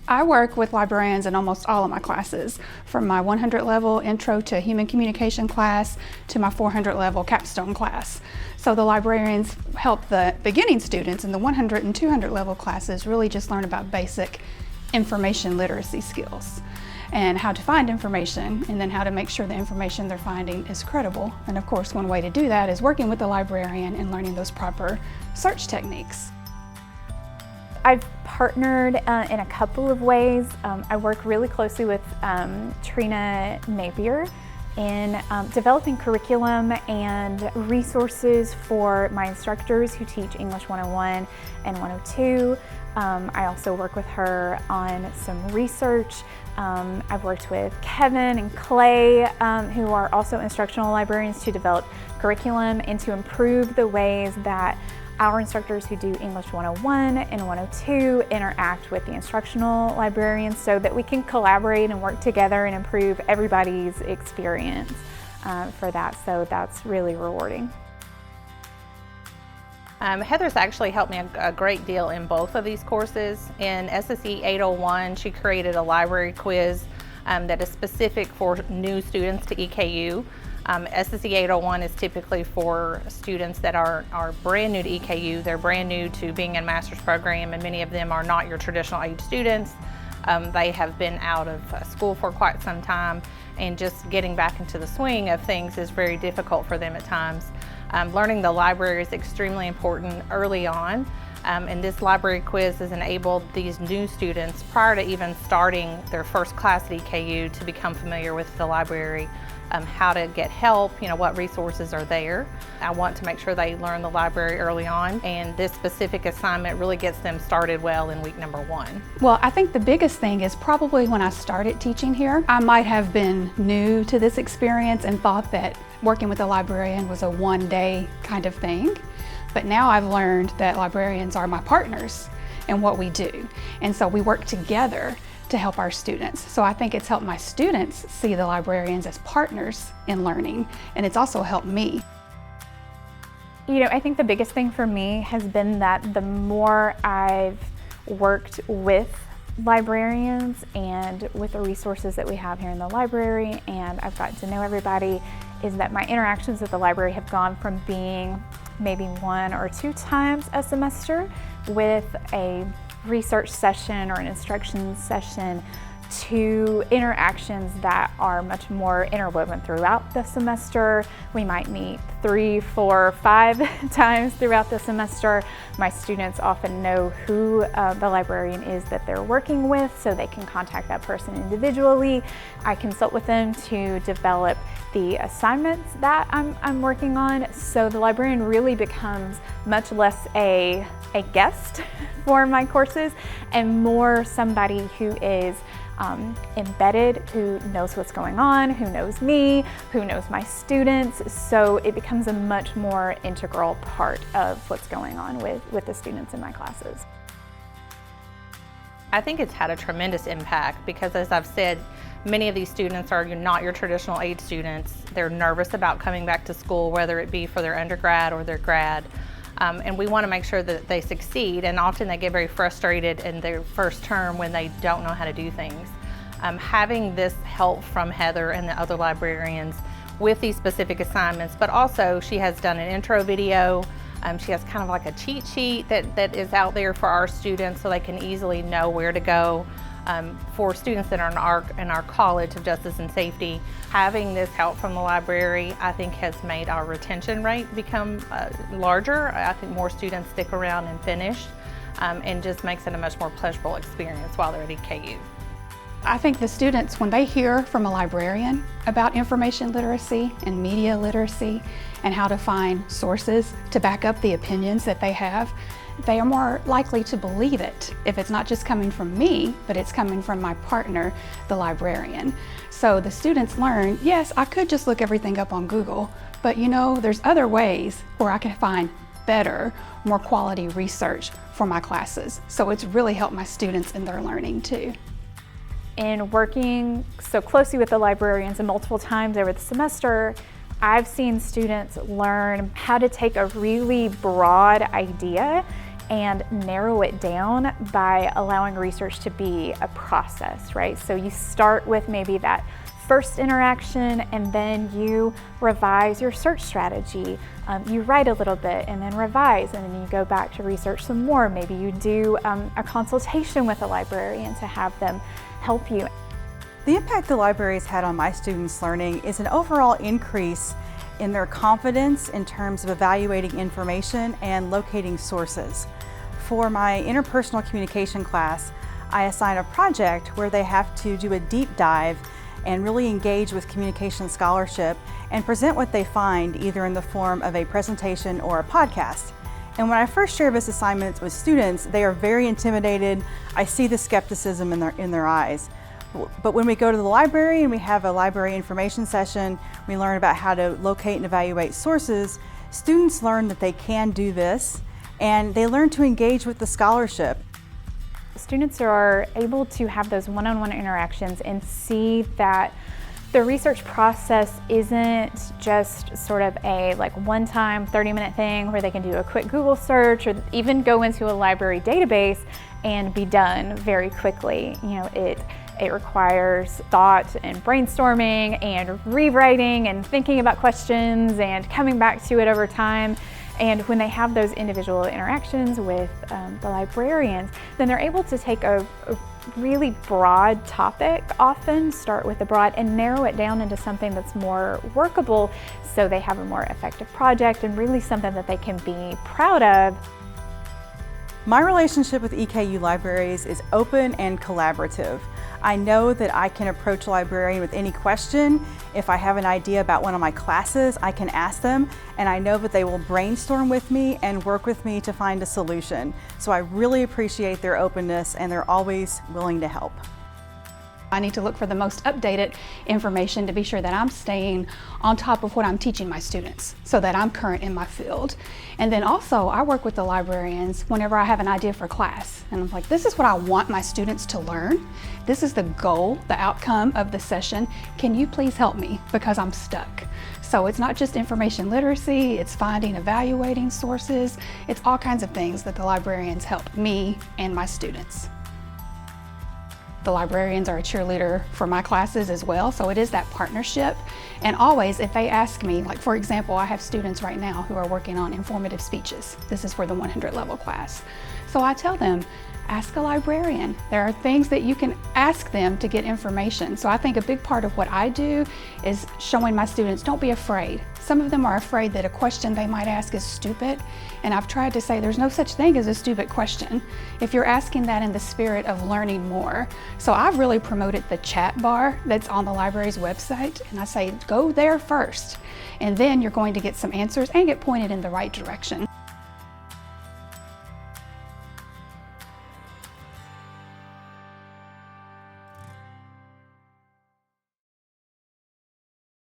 I work with librarians in almost all of my classes, from my 100 level Intro to Human Communication class to my 400 level Capstone class. So the librarians help the beginning students in the 100 and 200 level classes really just learn about basic information literacy skills and how to find information, and then how to make sure the information they're finding is credible. And of course, one way to do that is working with the librarian and learning those proper search techniques. I've partnered in a couple of ways. I work really closely with Trina Napier in developing curriculum and resources for my instructors who teach English 101 and 102. I also work with her on some research. I've worked with Kevin and Clay, who are also instructional librarians, to develop curriculum and to improve the ways that our instructors who do English 101 and 102 interact with the instructional librarians, so that we can collaborate and work together and improve everybody's experience for that. So that's really rewarding. Heather's actually helped me a great deal in both of these courses. In SSE 801, she created a library quiz that is specific for new students to EKU. SSE 801 is typically for students that are brand new to EKU. They're brand new to being in a master's program, and many of them are not your traditional age students. They have been out of school for quite some time, and just getting back into the swing of things is very difficult for them at times. Learning the library is extremely important early on, and this library quiz has enabled these new students, prior to even starting their first class at EKU, to become familiar with the library, how to get help, what resources are there. I want to make sure they learn the library early on, and this specific assignment really gets them started well in week number 1. Well, I think the biggest thing is probably when I started teaching here, I might have been new to this experience and thought that working with a librarian was a one-day kind of thing. But now I've learned that librarians are my partners in what we do. And so we work together to help our students. So I think it's helped my students see the librarians as partners in learning, and it's also helped me. I think the biggest thing for me has been that the more I've worked with librarians and with the resources that we have here in the library, and I've gotten to know everybody, is that my interactions with the library have gone from being maybe 1 or 2 times a semester with a research session or an instruction session to interactions that are much more interwoven throughout the semester. We might meet 3, 4, 5 times throughout the semester. My students often know who the librarian is that they're working with, so they can contact that person individually. I consult with them to develop the assignments that I'm working on, so the librarian really becomes much less a guest for my courses and more somebody who is embedded, who knows what's going on, who knows me, who knows my students. So it becomes a much more integral part of what's going on with the students in my classes. I think it's had a tremendous impact because, as I've said, many of these students are not your traditional age students. They're nervous about coming back to school, whether it be for their undergrad or their grad. And we want to make sure that they succeed, and often they get very frustrated in their first term when they don't know how to do things. Having this help from Heather and the other librarians with these specific assignments, but also she has done an intro video. She has kind of like a cheat sheet that is out there for our students so they can easily know where to go. For students that are in our College of Justice and Safety, having this help from the library, I think, has made our retention rate become larger. I think more students stick around and finish, and just makes it a much more pleasurable experience while they're at EKU. I think the students, when they hear from a librarian about information literacy and media literacy and how to find sources to back up the opinions that they have, they are more likely to believe it if it's not just coming from me, but it's coming from my partner, the librarian. So the students learn, yes, I could just look everything up on Google, but there's other ways where I can find better, more quality research for my classes. So it's really helped my students in their learning too. In working so closely with the librarians and multiple times over the semester, I've seen students learn how to take a really broad idea and narrow it down by allowing research to be a process, right? So you start with maybe that first interaction, and then you revise your search strategy. You write a little bit and then revise, and then you go back to research some more. Maybe you do a consultation with a librarian to have them help you. The impact the libraries had on my students' learning is an overall increase in their confidence in terms of evaluating information and locating sources. For my interpersonal communication class, I assign a project where they have to do a deep dive and really engage with communication scholarship and present what they find either in the form of a presentation or a podcast. And when I first share this assignment with students, they are very intimidated. I see the skepticism in their eyes. But when we go to the library and we have a library information session, we learn about how to locate and evaluate sources, students learn that they can do this, and they learn to engage with the scholarship. Students are able to have those one-on-one interactions and see that the research process isn't just sort of a one-time 30-minute thing where they can do a quick Google search or even go into a library database and be done very quickly. It requires thought and brainstorming and rewriting and thinking about questions and coming back to it over time. And when they have those individual interactions with the librarians, then they're able to take a really broad topic, often start with the broad, and narrow it down into something that's more workable so they have a more effective project and really something that they can be proud of. My relationship with EKU Libraries is open and collaborative. I know that I can approach a librarian with any question. If I have an idea about one of my classes, I can ask them, and I know that they will brainstorm with me and work with me to find a solution. So I really appreciate their openness, and they're always willing to help. I need to look for the most updated information to be sure that I'm staying on top of what I'm teaching my students so that I'm current in my field. And then also I work with the librarians whenever I have an idea for class. And I'm like, this is what I want my students to learn. This is the goal, the outcome of the session. Can you please help me because I'm stuck? So it's not just information literacy, it's finding, evaluating sources. It's all kinds of things that the librarians help me and my students. The librarians are a cheerleader for my classes as well, so it is that partnership. And always, if they ask me, like for example, I have students right now who are working on informative speeches. This is for the 100 level class. So I tell them, ask a librarian. There are things that you can ask them to get information. So I think a big part of what I do is showing my students, don't be afraid. Some of them are afraid that a question they might ask is stupid, and I've tried to say there's no such thing as a stupid question if you're asking that in the spirit of learning more. So I've really promoted the chat bar that's on the library's website, and I say go there first, and then you're going to get some answers and get pointed in the right direction.